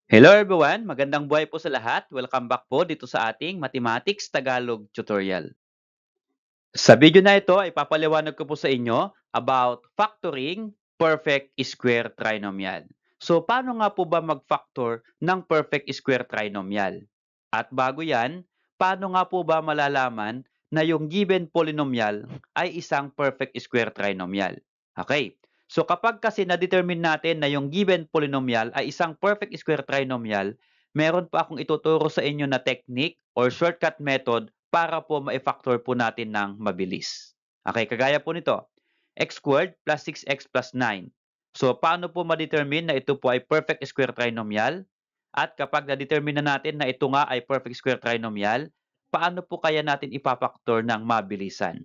Hello everyone, magandang buhay po sa lahat. Welcome back po dito sa ating Mathematics Tagalog tutorial. Sa video na ito ay papaliwanag ko po sa inyo about factoring perfect square trinomial. So paano nga po ba mag-factor ng perfect square trinomial? At bago yan, paano nga po ba malalaman na yung given polynomial ay isang perfect square trinomial? Okay. So kapag kasi na-determine natin na yung given polynomial ay isang perfect square trinomial, meron pa akong ituturo sa inyo na technique or shortcut method para po ma-factor po natin ng mabilis. Okay, kagaya po nito, x squared plus 6x plus 9. So, paano po ma-determine na ito po ay perfect square trinomial? At kapag na-determine na natin na ito nga ay perfect square trinomial, paano po kaya natin ipapaktor ng mabilisan?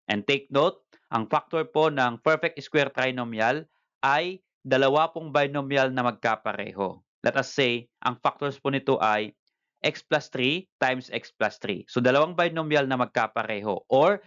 And take note, ang factor po ng perfect square trinomial ay dalawa pong binomial na magkapareho. Let us say, ang factors po nito ay x plus 3 times x plus 3. So, dalawang binomial na magkapareho. Or,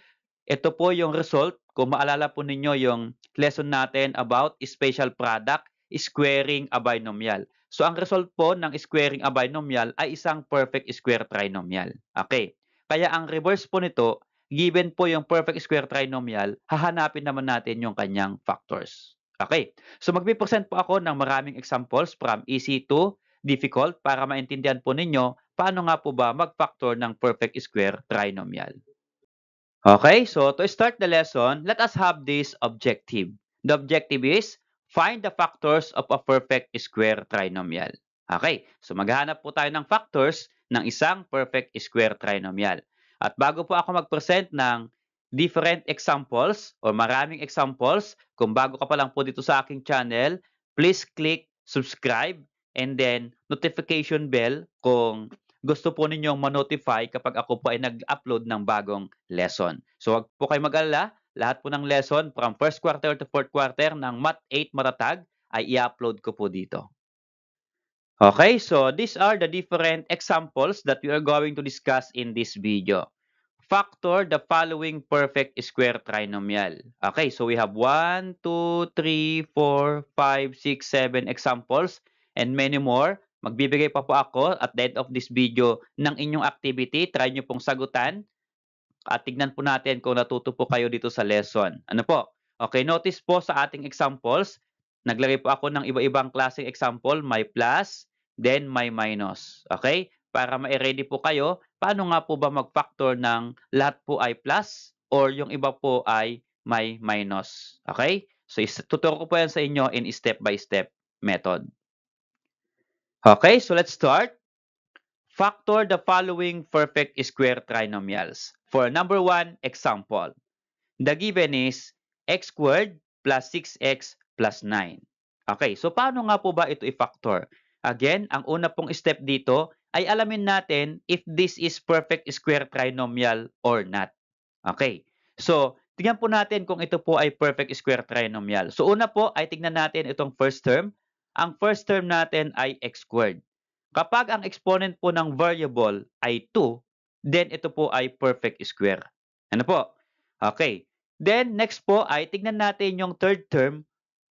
ito po yung result. Kung maalala po ninyo yung lesson natin about spatial product, squaring a binomial. So, ang result po ng squaring a binomial ay isang perfect square trinomial. Okay. Kaya ang reverse po nito, given po yung perfect square trinomial, hahanapin naman natin yung kanyang factors. Okay. So, magpipresent po ako ng maraming examples from easy to difficult para maintindihan po ninyo paano nga po ba mag-factor ng perfect square trinomial. Okay, so to start the lesson, let us have this objective. The objective is find the factors of a perfect square trinomial. Okay, so maghahanap po tayo ng factors ng isang perfect square trinomial. At bago po ako mag-present ng different examples or maraming examples, kung bago ka pa lang po dito sa aking channel, please click subscribe and then notification bell kung gusto po ninyong ma-notify kapag ako po ay nag-upload ng bagong lesson. So wag po kayo mag-alala, lahat po ng lesson from first quarter to fourth quarter ng Math 8 Matatag ay i-upload ko po dito. Okay, so these are the different examples that we are going to discuss in this video. Factor the following perfect square trinomial. Okay, so we have 1, 2, 3, 4, 5, 6, 7 examples and many more. Magbibigay pa po ako at the end of this video ng inyong activity. Try nyo pong sagutan at tignan po natin kung natuto po kayo dito sa lesson. Ano po? Okay, notice po sa ating examples, naglagay po ako ng iba-ibang klaseng example. May plus, then may minus. Okay? Para ma-ready po kayo, paano nga po ba mag-factor ng lahat po ay plus or yung iba po ay may minus. Okay? So, tuturo ko po yan sa inyo in step-by-step method. Okay, so let's start. Factor the following perfect square trinomials. For number 1 example, the given is x squared plus 6x plus 9. Okay, so paano nga po ba ito i-factor? Again, ang una pong step dito ay alamin natin if this is perfect square trinomial or not. Okay, so tingnan po natin kung ito po ay perfect square trinomial. So una po ay tingnan natin itong first term. Ang first term natin ay x squared. Kapag ang exponent po ng variable ay 2, then ito po ay perfect square. Ano po? Okay. Then, next po ay tignan natin yung third term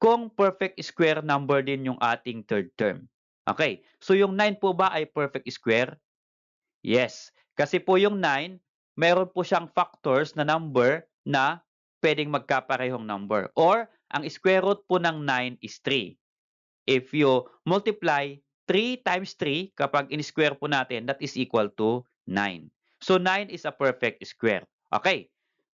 kung perfect square number din yung ating third term. Okay. So, yung 9 po ba ay perfect square? Yes. Kasi po yung 9, meron po siyang factors na number na pwedeng magkaparehong number. Or, ang square root po ng 9 is 3. If you multiply 3 times 3, kapag in-square po natin, that is equal to 9. So, 9 is a perfect square. Okay.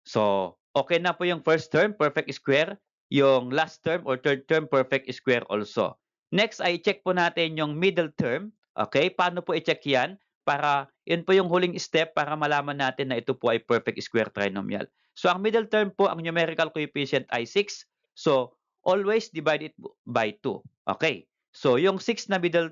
So, okay na po yung first term, perfect square. Yung last term or third term, perfect square also. Next, ay check po natin yung middle term. Okay, paano po i-check yan? Para, yun po yung huling step para malaman natin na ito po ay perfect square trinomial. So, ang middle term po, ang numerical coefficient ay 6. So, always divide it by 2. Okay. So, yung 6 na middle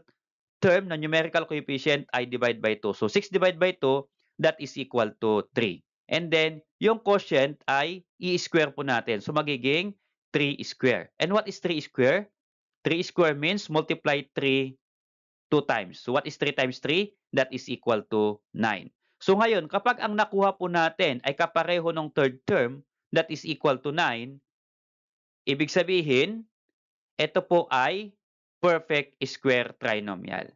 term na numerical coefficient ay divide by 2. So, 6 divided by 2, that is equal to 3. And then, yung quotient ay i-square po natin. So, magiging 3 square. And what is 3 square? 3 square means multiply 3 2 times. So, what is 3 times 3? That is equal to 9. So, ngayon, kapag ang nakuha po natin ay kapareho ng third term, that is equal to 9, ibig sabihin, ito po ay perfect square trinomial.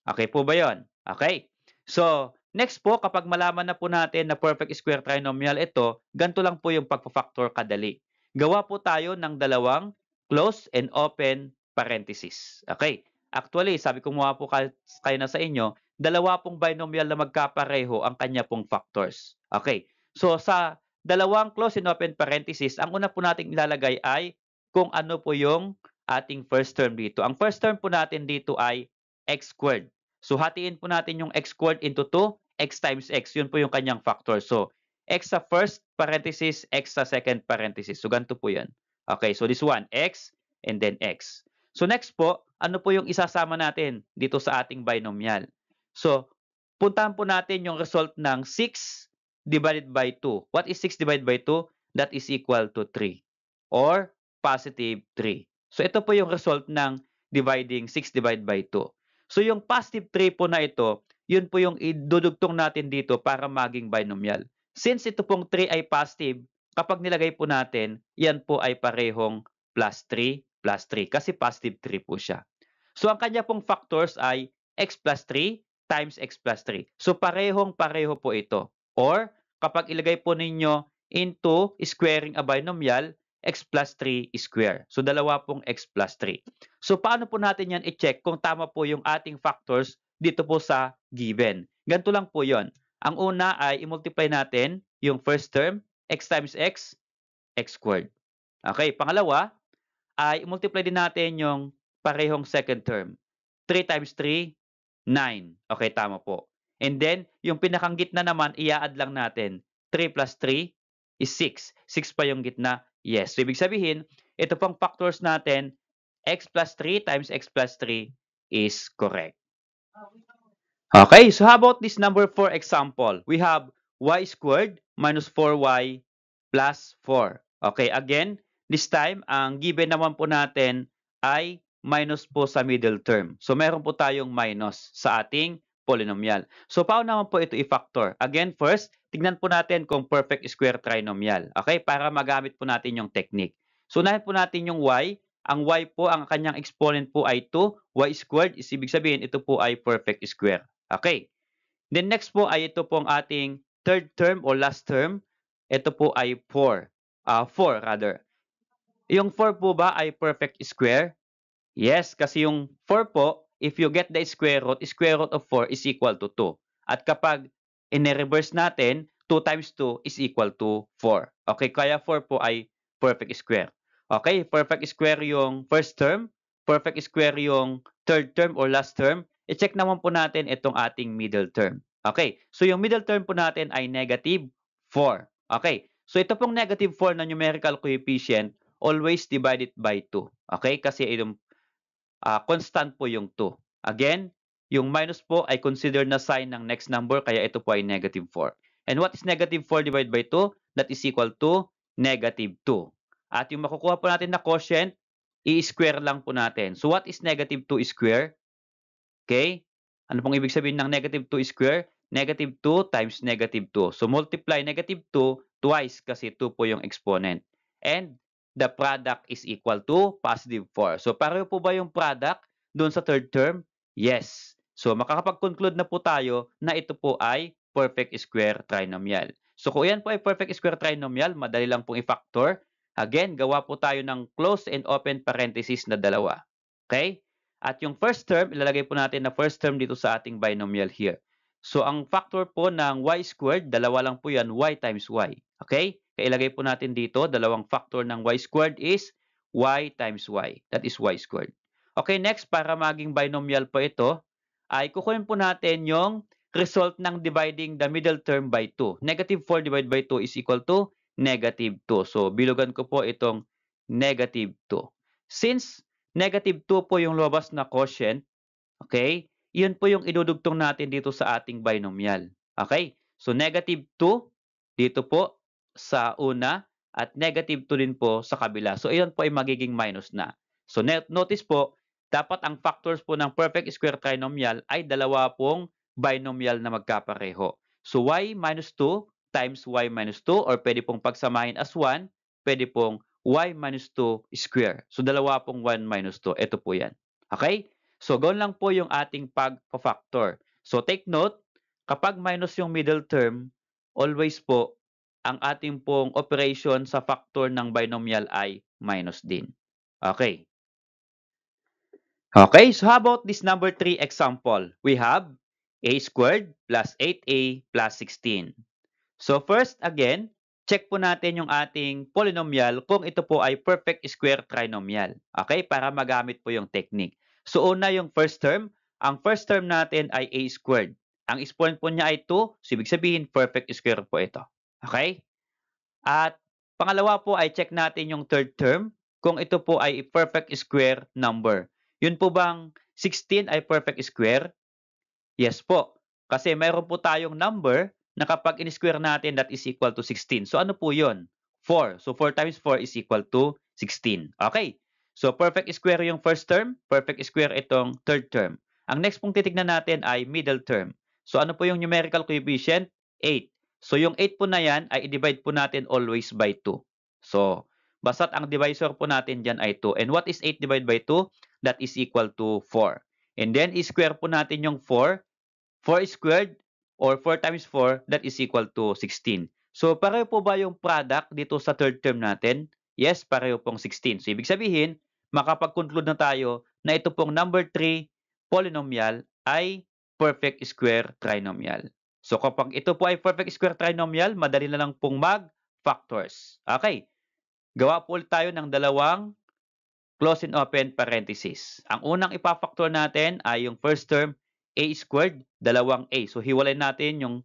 Okay po ba yon? Okay. So, next po, kapag malaman na po natin na perfect square trinomial ito, ganito lang po yung pagpa-factor kadali. Gawa po tayo ng dalawang close and open parenthesis. Okay. Actually, sabi ko mga po kayo na sa inyo, dalawa pong binomial na magkapareho ang kanya pong factors. Okay. So, sa dalawang close and open parenthesis, ang una po nating ilalagay ay kung ano po yung ating first term dito. Ang first term po natin dito ay x squared. So, hatiin po natin yung x squared into 2, x times x. Yun po yung kanyang factor. So, x sa first parenthesis, x sa second parenthesis. So, ganito po yan. Okay, so this one, x and then x. So, next po, ano po yung isasama natin dito sa ating binomial? So, puntahan po natin yung result ng 6 divided by 2. What is 6 divided by 2? That is equal to 3 or positive 3. So, ito po yung result ng dividing 6 divided by 2. So, yung positive 3 po na ito, yun po yung idudugtong natin dito para maging binomial. Since ito pong 3 ay positive, kapag nilagay po natin, yan po ay parehong plus 3 kasi positive 3 po siya. So, ang kanya pong factors ay x plus 3 times x plus 3. So, parehong-pareho po ito. Or, kapag ilagay po ninyo into squaring a binomial, x plus 3 square. So, dalawa pong x plus 3. So, paano po natin yan i-check kung tama po yung ating factors dito po sa given? Ganito lang po yon. Ang una ay i-multiply natin yung first term, x times x, x squared. Okay, pangalawa ay i-multiply din natin yung parehong second term. 3 times 3, 9. Okay, tama po. And then, yung pinakang gitna naman, i-add lang natin. 3 plus 3 is 6. 6 pa yung gitna. Yes. So, ibig sabihin, ito pong factors natin, x plus 3 times x plus 3 is correct. Okay, so how about this number 4 example? We have y squared minus 4y plus 4. Okay, again, this time, ang given naman po natin ay minus po sa middle term. So, meron po tayong minus sa ating polynomial. So, paano naman po ito i-factor? Again, first, tignan po natin kung perfect square trinomial. Okay, para magamit po natin yung technique. So, unahin po natin yung y. Ang y po, ang kanyang exponent po ay 2. Y squared is ibig sabihin, ito po ay perfect square. Okay. Then next po ay ito pong ating third term or last term. Ito po ay 4. 4 rather. Yung 4 po ba ay perfect square? Yes, kasi yung 4 po, if you get the square root of 4 is equal to 2. At kapag in-reverse natin, 2 times 2 is equal to 4. Okay, kaya 4 po ay perfect square. Okay, perfect square yung first term, perfect square yung third term or last term. I-check naman po natin itong ating middle term. Okay, so yung middle term po natin ay negative 4. Okay, so ito pong negative 4 na numerical coefficient, always divided by 2. Okay, kasi itong constant po yung 2. Again, yung minus po ay considered na sign ng next number, kaya ito po ay negative 4. And what is negative 4 divided by 2? That is equal to negative 2. At yung makukuha po natin na quotient, i-square lang po natin. So what is negative 2 square? Okay? Ano pong ibig sabihin ng negative 2 square? Negative 2 times negative 2. So multiply negative 2 twice kasi 2 po yung exponent. And the product is equal to positive 4. So pareho po ba yung product doon sa third term? Yes. So makakapag-conclude na po tayo na ito po ay perfect square trinomial. So kung yan po ay perfect square trinomial, madali lang pong i-factor. Again, gawa po tayo ng close and open parenthesis na dalawa. Okay? At yung first term, ilalagay po natin na first term dito sa ating binomial here. So ang factor po ng y squared, dalawa lang po yan, y times y. Okay? Kaya ilagay po natin dito, dalawang factor ng y squared is y times y. That is y squared. Okay, next, para maging binomial po ito, ay kukunin po natin yung result ng dividing the middle term by 2. Negative 4 divided by 2 is equal to negative 2. So, bilugan ko po itong negative 2. Since negative 2 po yung lumabas na quotient, okay, yun po yung idudugtong natin dito sa ating binomial. Okay, so negative 2 dito po sa una at negative 2 din po sa kabila. So, iyon po ay magiging minus na. So, notice po, dapat ang factors po ng perfect square trinomial ay dalawa pong binomial na magkapareho. So, y minus 2 times y minus 2 or pwede pong pagsamahin as 1, pwede pong y minus 2 square. So, dalawa pong 1 minus 2. Ito po yan. Okay? So, ganoon lang po yung ating pagpa-factor. So, take note, kapag minus yung middle term, always po, ang ating pong operation sa factor ng binomial ay minus din. Okay. Okay, so how about this number 3 example? We have a squared plus 8a plus 16. So first, again, check po natin yung ating polynomial kung ito po ay perfect square trinomial. Okay, para magamit po yung technique. So una yung first term. Ang first term natin ay a squared. Ang exponent po niya ay 2, so ibig sabihin perfect square po ito. Okay? At pangalawa po ay check natin yung third term kung ito po ay perfect square number. Yun po bang 16 ay perfect square? Yes po. Kasi mayroon po tayong number na kapag in-square natin that is equal to 16. So ano po yun? 4. So 4 times 4 is equal to 16. Okay. So perfect square yung first term, perfect square itong third term. Ang next pong titignan natin ay middle term. So ano po yung numerical coefficient? 8. So yung 8 po na yan ay i-divide po natin always by 2. So basta't ang divisor po natin dyan ay 2. And what is 8 divided by 2? That is equal to 4. And then i-square po natin yung 4. 4 squared or 4 times 4, that is equal to 16. So, pareho po ba yung product dito sa third term natin? Yes, pareho pong 16. So, ibig sabihin, makapag-conclude na tayo na ito pong number 3 polynomial ay perfect square trinomial. So, kapag ito po ay perfect square trinomial, madali na lang pong mag-factors. Okay. Gawa po ulit tayo ng dalawang close and open parenthesis. Ang unang ipa-factor natin ay yung first term, a squared, dalawang a. So, hiwalay natin yung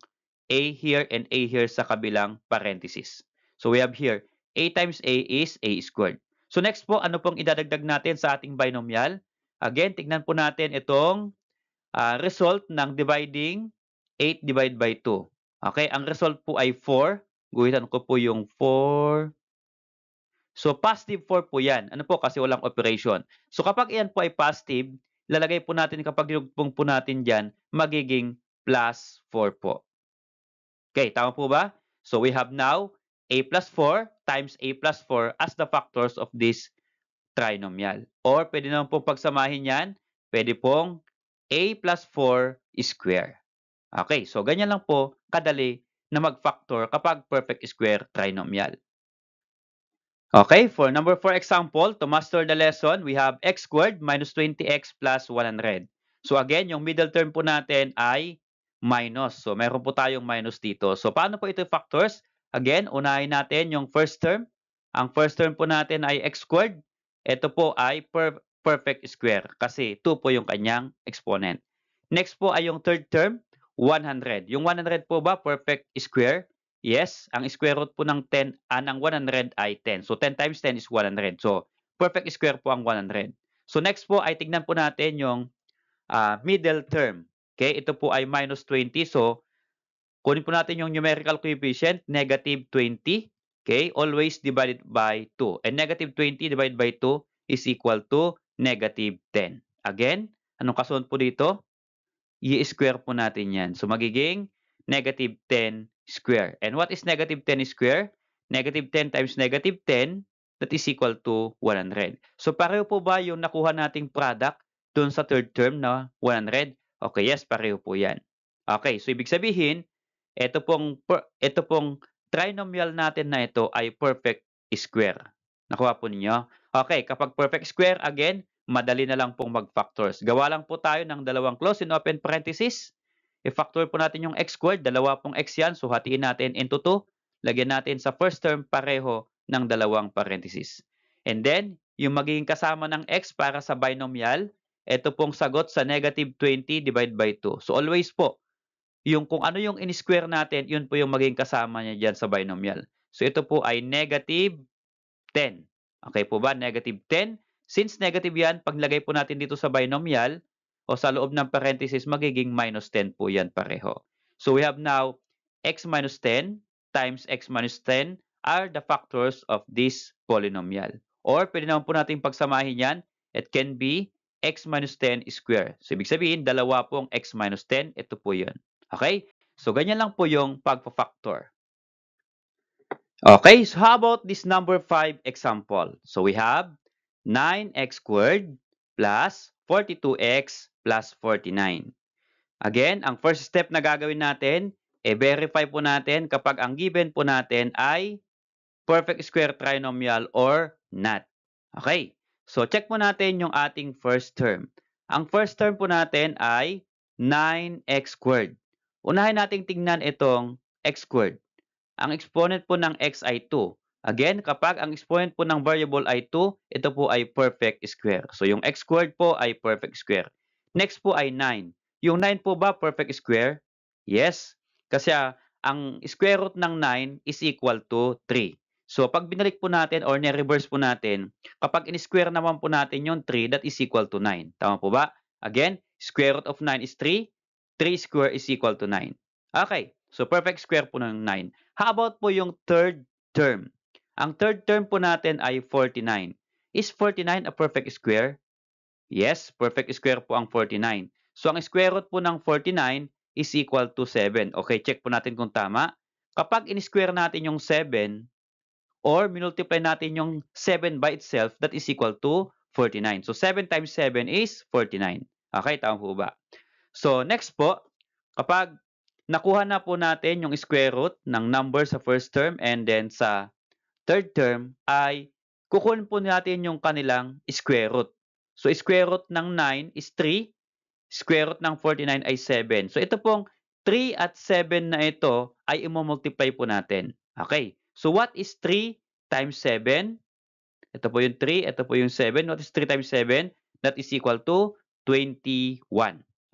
a here and a here sa kabilang parenthesis. So, we have here, a times a is a squared. So, next po, ano pong idadagdag natin sa ating binomial? Again, tignan po natin itong result ng dividing 8 divided by 2. Okay, ang result po ay 4. Guhitan ko po yung 4. So, positive 4 po yan. Ano po? Kasi walang operation. So, kapag yan po ay positive, lalagay po natin kapag dinugtong po natin dyan, magiging plus 4 po. Okay, tama po ba? So, we have now a plus 4 times a plus 4 as the factors of this trinomial. Or, pwede naman pong pagsamahin yan. Pwede pong a plus 4 square. Okay, so ganyan lang po kadali na mag-factor kapag perfect square trinomial. Okay, for number 4 example, to master the lesson, we have x squared minus 20x plus 100. So again, yung middle term po natin ay minus. So meron po tayong minus dito. So paano po ito factors? Again, unahin natin yung first term. Ang first term po natin ay x squared. Ito po ay perfect square kasi 2 po yung kanyang exponent. Next po ay yung third term, 100. Yung 100 po ba perfect square? Yes, ang square root po ng 10 ng 100 ay 10. So 10 times 10 is 100. So perfect square po ang 100. So next po ay tignan po natin yung middle term. Okay, ito po ay minus 20. So kunin po natin yung numerical coefficient, negative 20. Okay, always divided by 2. And negative 20 divided by 2 is equal to negative 10. Again, anong kasunod po dito? I-square po natin yan. So magiging negative 10 square. And what is negative 10 square? Negative 10 times negative 10, that is equal to 100. So pareho po ba yung nakuha nating product dun sa third term na 100? Okay, yes, pareho po yan. Okay, so ibig sabihin, ito pong trinomial natin na ito ay perfect square. Nakuha po ninyo? Okay, kapag perfect square, again, madali na lang pong mag-factors. Gawa lang po tayo ng dalawang close and open parenthesis. I-factor po natin yung x squared, dalawa pong x yan, so hatiin natin into 2. Lagyan natin sa first term pareho ng dalawang parenthesis. And then, yung magiging kasama ng x para sa binomial, ito pong sagot sa negative 20 divided by 2. So always po, yung kung ano yung in-square natin, yun po yung magiging kasama niya dyan sa binomial. So ito po ay negative 10. Okay po ba? Negative 10. Since negative yan, paglagay po natin dito sa binomial o sa loob ng parenthesis, magiging minus 10 po yan pareho. So we have now x minus 10 times x minus 10 are the factors of this polynomial. Or pwede naman po natin pagsamahin yan. It can be x minus 10 square. So ibig sabihin, dalawa pong x minus 10. Ito po yun. Okay? So ganyan lang po yung pagpa-factor. Okay, so how about this number 5 example? So we have 9x squared plus 42x plus 49. Again, ang first step na gagawin natin, verify po natin kapag ang given po natin ay perfect square trinomial or not. Okay, so check po natin yung ating first term. Ang first term po natin ay 9x squared. Unahin nating tingnan itong x squared. Ang exponent po ng x ay 2. Again, kapag ang exponent po ng variable ay 2, ito po ay perfect square. So, yung x squared po ay perfect square. Next po ay 9. Yung 9 po ba perfect square? Yes. Kasi ang square root ng 9 is equal to 3. So, pag binalik po natin or ni-reverse po natin, kapag in-square naman po natin yung 3, that is equal to 9. Tama po ba? Again, square root of 9 is 3. 3 square is equal to 9. Okay. So, perfect square po ng 9. How about po yung third term? Ang third term po natin ay 49. Is 49 a perfect square? Yes, perfect square po ang 49. So, ang square root po ng 49 is equal to 7. Okay, check po natin kung tama. Kapag in-square natin yung 7 or minultiply natin yung 7 by itself, that is equal to 49. So, 7 times 7 is 49. Okay, tama po ba? So, next po, kapag nakuha na po natin yung square root ng number sa first term and then sa third term ay kukunin po natin yung kanilang square root. So, square root ng 9 is 3, square root ng 49 ay 7. So, ito pong 3 at 7 na ito ay imomultiply po natin. Okay. So, what is 3 times 7? Ito po yung 3, ito po yung 7. What is 3 times 7? That is equal to 21.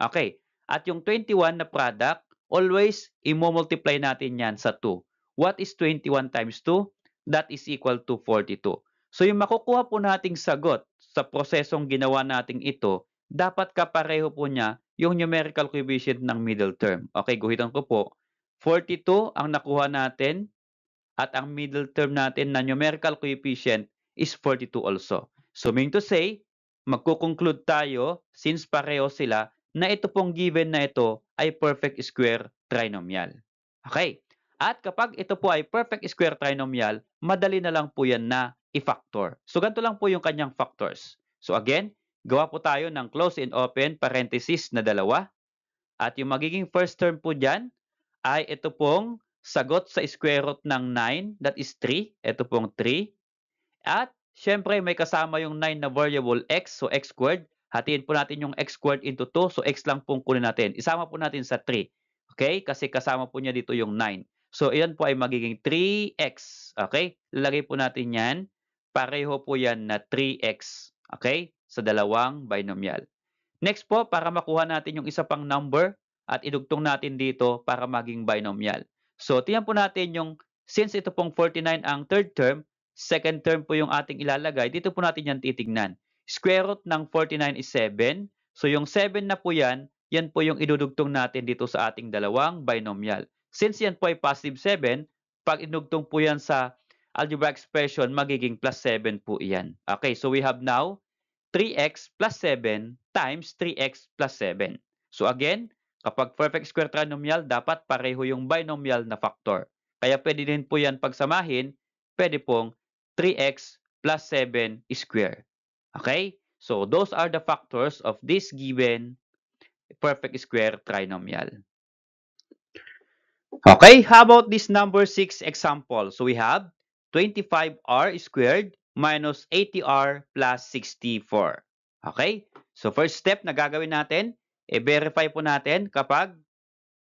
Okay. At yung 21 na product, always imomultiply natin yan sa 2. What is 21 times 2? That is equal to 42. So yung makukuha po nating sagot sa prosesong ginawa nating ito, dapat kapareho po niya yung numerical coefficient ng middle term. Okay, guhitan ko po. 42 ang nakuha natin at ang middle term natin na numerical coefficient is 42 also. So meaning to say, magko-conclude tayo since pareho sila na ito pong given na ito ay perfect square trinomial. Okay. At kapag ito po ay perfect square trinomial, madali na lang po yan na i-factor. So ganito lang po yung kanyang factors. So again, gawa po tayo ng close and open parenthesis na dalawa. At yung magiging first term po dyan ay ito pong sagot sa square root ng 9, that is 3. Ito pong 3. At syempre may kasama yung 9 na variable x, so x squared. Hatiin po natin yung x squared into 2, so x lang pong kunin natin. Isama po natin sa 3. Okay? Kasi kasama po niya dito yung 9. So, iyan po ay magiging 3x. Okay? Lalagay po natin yan. Pareho po yan na 3x. Okay? Sa dalawang binomial. Next po, para makuha natin yung isa pang number at idugtong natin dito para maging binomial. So, tingnan po natin yung, since ito pong 49 ang third term, second term po yung ating ilalagay, dito po natin yan titignan. Square root ng 49 is 7. So, yung 7 na po yan po yung idudugtong natin dito sa ating dalawang binomial. Since yan po ay positive 7, pag idugtong po yan sa algebraic expression, magiging plus 7 po iyan. Okay, so we have now 3x plus 7 times 3x plus 7. So again, kapag perfect square trinomial, dapat pareho yung binomial na factor. Kaya pwede din po yan pagsamahin, pwede pong 3x plus 7 square. Okay? So those are the factors of this given perfect square trinomial. Okay, how about this number 6 example? So we have 25r squared minus 80r plus 64. Okay? So first step na gagawin natin, verify po natin kapag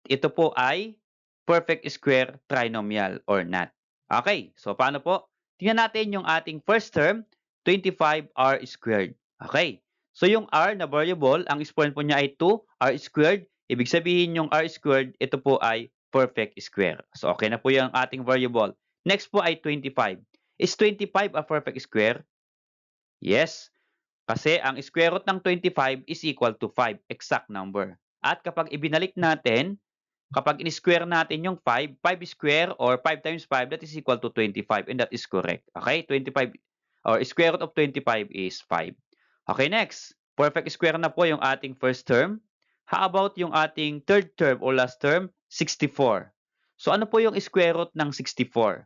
ito po ay perfect square trinomial or not. Okay, so paano po? Tingnan natin yung ating first term, 25r squared. Okay, so yung r na variable, ang exponent po niya ay 2, r squared. Ibig sabihin yung r squared, ito po ay perfect square. So okay na po yung ating variable. Next po ay 25. Is 25 a perfect square? Yes. Kasi ang square root ng 25 is equal to 5, exact number. At kapag ibinalik natin, kapag in-square natin yung 5, 5 square or 5 times 5, that is equal to 25 and that is correct. Okay, 25 or square root of 25 is 5. Okay, next. Perfect square na po yung ating first term. How about yung ating third term or last term? 64. So ano po yung square root ng 64?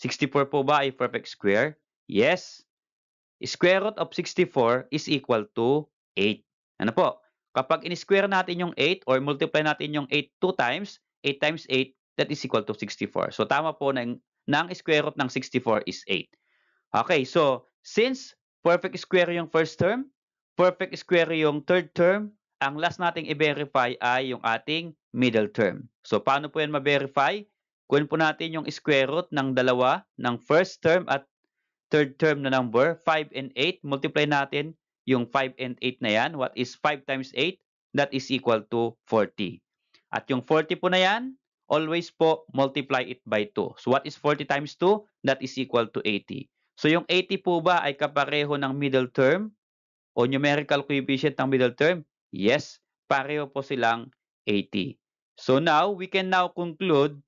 64 po ba ay perfect square? Yes. Square root of 64 is equal to 8. Ano po? Kapag in-square natin yung 8 or multiply natin yung 8 2 times, 8 times 8, that is equal to 64. So tama po na ang square root ng 64 is 8. Okay, so since perfect square yung first term, perfect square yung third term, ang last nating i-verify ay yung ating middle term. So paano po yan ma-verify? Kunin po natin yung square root ng dalawa ng first term at third term na number, 5 and 8. Multiply natin yung 5 and 8 na yan. What is 5 times 8? That is equal to 40. At yung 40 po na yan, always po multiply it by 2. So what is 40 times 2? That is equal to 80. So yung 80 po ba ay kapareho ng middle term o numerical coefficient ng middle term? Yes, pareho po silang 80. So now, we can now conclude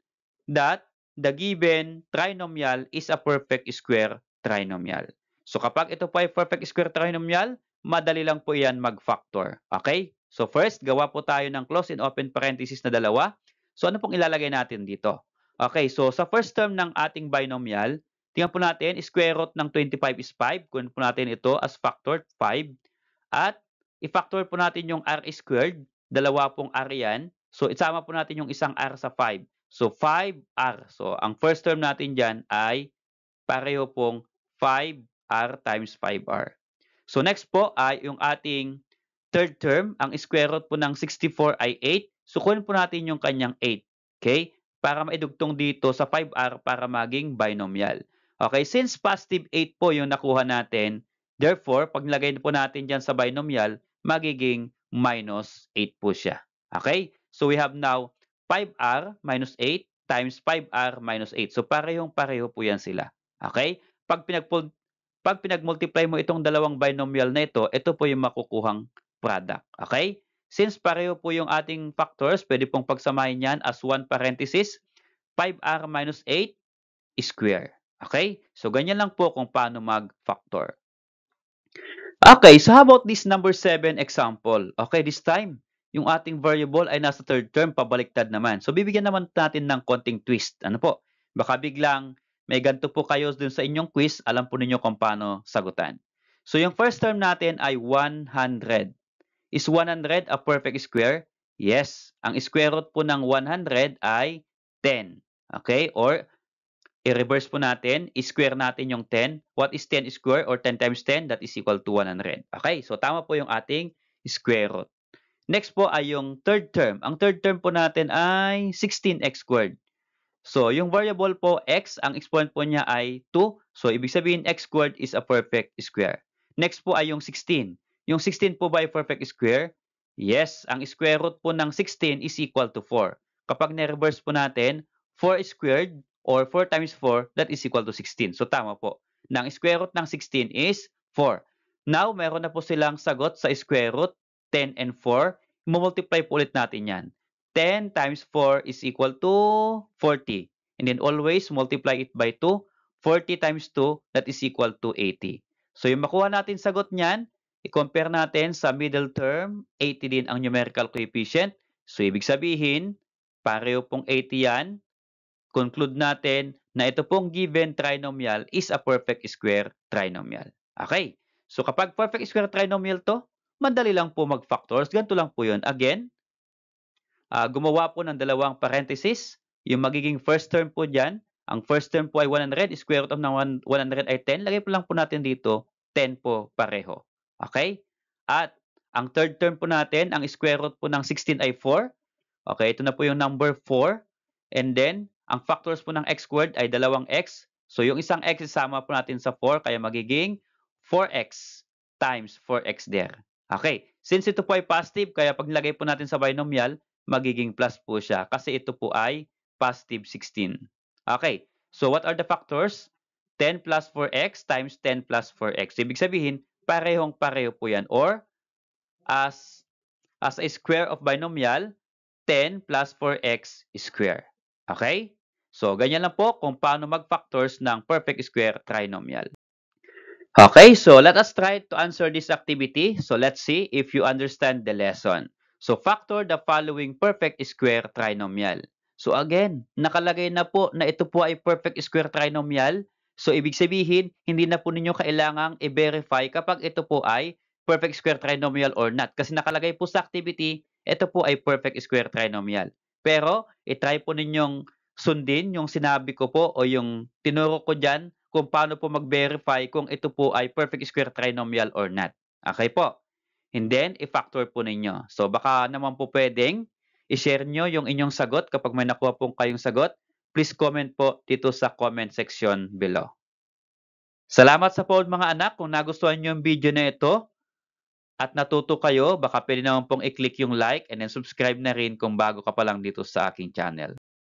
that the given trinomial is a perfect square trinomial. So kapag ito po ay perfect square trinomial, madali lang po yan mag-factor. Okay? So first, gawa po tayo ng close and open parenthesis na dalawa. So ano pong ilalagay natin dito? Okay, so sa first term ng ating binomial, tingnan po natin, square root ng 25 is 5. Kunin po natin ito as factor 5. At i-factor po natin yung r squared. Dalawa pong r yan. So isama po natin yung isang r sa 5. So 5r. So ang first term natin dyan ay pareho pong 5r times 5r. So next po ay yung ating third term. Ang square root po ng 64 ay 8. So kunin po natin yung kanyang 8. Okay? Para maidugtong dito sa 5r para maging binomial. Okay? Since positive 8 po yung nakuha natin, therefore, pag nilagay po natin dyan sa binomial, magiging minus 8 po siya. Okay? So we have now 5r minus 8 times 5r minus 8. So parehong-pareho po yan sila. Okay? Pag pinag-multiply mo itong dalawang binomial na ito po yung makukuhang product. Okay? Since pareho po yung ating factors, pwede pong pagsamahin yan as 1 parenthesis, 5r minus 8 square. Okay? So ganyan lang po kung paano mag-factor. Okay, so how about this number 7 example? Okay, this time, yung ating variable ay nasa third term, pabaliktad naman. So, bibigyan naman natin ng konting twist. Ano po? Baka biglang may ganito po kayo dun sa inyong quiz, alam po ninyo kung paano sagutan. So, yung first term natin ay 100. Is 100 a perfect square? Yes. Ang square root po ng 100 ay 10. Okay? Or i-reverse po natin, i-square natin yung 10. What is 10 square or 10 times 10? That is equal to 100. Okay, so tama po yung ating square root. Next po ay yung third term. Ang third term po natin ay 16x squared. So, yung variable po x, ang exponent po niya ay 2. So, ibig sabihin x squared is a perfect square. Next po ay yung 16. Yung 16 po ba ay perfect square? Yes, ang square root po ng 16 is equal to 4. Kapag na-reverse po natin, 4 squared or 4 times 4, that is equal to 16. So, tama po. Ang square root ng 16 is 4. Now, meron na po silang sagot sa square root, 10 and 4. Multiply po ulit natin yan. 10 times 4 is equal to 40. And then always multiply it by 2. 40 times 2, that is equal to 80. So, yung makuha natin sagot niyan, i-compare natin sa middle term, 80 din ang numerical coefficient. So, ibig sabihin, pareho pong 80 yan. Conclude natin na ito pong given trinomial is a perfect square trinomial. Okay. So, kapag perfect square trinomial to, madali lang po mag-factors. Ganito lang po yun. Again, gumawa po ng dalawang parenthesis. Yung magiging first term po dyan, ang first term po ay 100, square root of ng 100 ay 10. Lagay po lang po natin dito, 10 po pareho. Okay? At ang third term po natin, ang square root po ng 16 ay 4. Okay, ito na po yung number 4. And then, ang factors po ng x squared ay dalawang x. So, yung isang x isama po natin sa 4, kaya magiging 4x times 4x there. Okay, since ito po ay positive, kaya pag nilagay po natin sa binomial, magiging plus po siya kasi ito po ay positive 16. Okay, so what are the factors? 10 plus 4x times 10 plus 4x. Ibig sabihin, parehong-pareho po yan. Or, as a square of binomial, 10 plus 4x square. Okay? So, ganyan lang po kung paano mag-factors ng perfect square trinomial. Okay, so let us try to answer this activity. So, let's see if you understand the lesson. So, factor the following perfect square trinomial. So, again, nakalagay na po na ito po ay perfect square trinomial. So, ibig sabihin, hindi na po ninyo kailangang i-verify kapag ito po ay perfect square trinomial or not. Kasi nakalagay po sa activity, ito po ay perfect square trinomial. Pero, itry po ninyong sundin yung sinabi ko po o yung tinuro ko dyan kung paano po mag-verify kung ito po ay perfect square trinomial or not. Okay po? And then, i-factor po ninyo. So, baka naman po pwedeng i-share nyo yung inyong sagot kapag may nakuha pong kayong sagot. Please comment po dito sa comment section below. Salamat sa poll mga anak. Kung nagustuhan nyo yung video na ito at natuto kayo, baka pwede naman pong i-click yung like and then subscribe na rin kung bago ka pa lang dito sa aking channel.